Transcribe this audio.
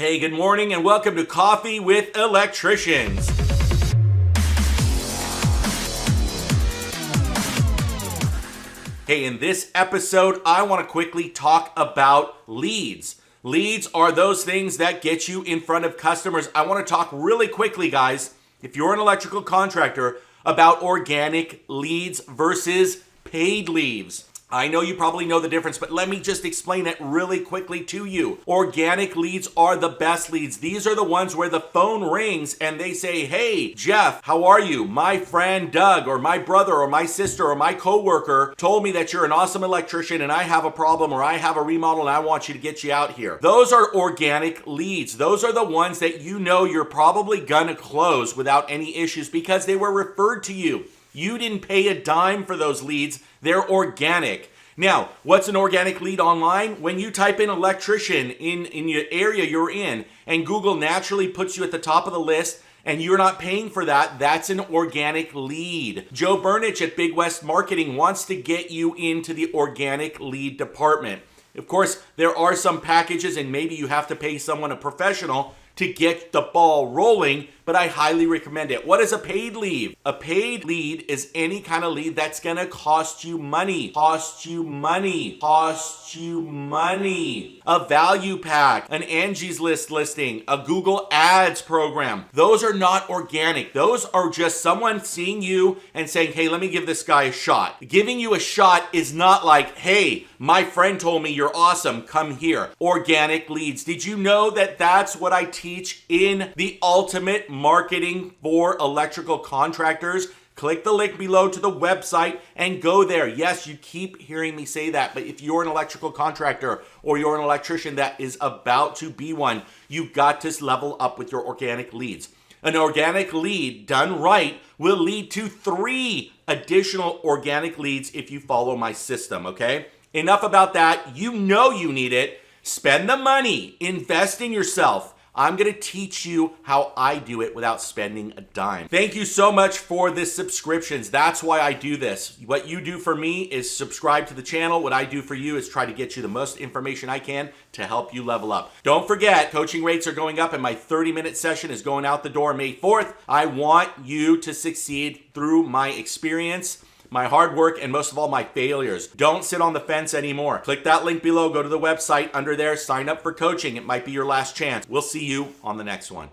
Hey, good morning and welcome to Coffee with Electricians. Hey, in this episode, I want to quickly talk about leads. Leads are those things that get you in front of customers. I want to talk really quickly, guys, if you're an electrical contractor, about organic leads versus paid leads. I know you probably know the difference, but let me just explain it really quickly to you. Organic leads are the best leads. These are the ones where the phone rings and they say, hey, Jeff, how are you? My friend Doug or my brother or my sister or my coworker told me that you're an awesome electrician and I have a problem or I have a remodel and I want you to get you out here. Those are organic leads. Those are the ones that you know you're probably gonna close without any issues because they were referred to you. You didn't pay a dime for those leads. They're organic. Now, what's an organic lead online? When you type in electrician in your area you're in, and Google naturally puts you at the top of the list, and you're not paying for that, that's an organic lead. Joe Burnich at Big West Marketing wants to get you into the organic lead department. Of course, there are some packages, and maybe you have to pay someone, a professional, to get the ball rolling, but I highly recommend it. What is a paid lead? A paid lead is any kind of lead that's gonna cost you money. Cost you money. Cost you money. A value pack, an Angie's List listing, a Google Ads program. Those are not organic. Those are just someone seeing you and saying, hey, let me give this guy a shot. Giving you a shot is not like, hey, my friend told me you're awesome, come here. Organic leads. Did you know that that's what I teach in the ultimate marketing for electrical contractors? Click the link below to the website and go there. Yes, you keep hearing me say that, but if you're an electrical contractor or you're an electrician that is about to be one, you've got to level up with your organic leads. An organic lead done right will lead to 3 additional organic leads if you follow my system, okay? Enough about that. You know you need it. Spend the money. Invest in yourself. I'm going to teach you how I do it without spending a dime. Thank you so much for the subscriptions. That's why I do this. What you do for me is subscribe to the channel. What I do for you is try to get you the most information I can to help you level up. Don't forget, coaching rates are going up and my 30-minute session is going out the door May 4th. I want you to succeed through my experience, my hard work, and most of all, my failures. Don't sit on the fence anymore. Click that link below, go to the website under there, sign up for coaching. It might be your last chance. We'll see you on the next one.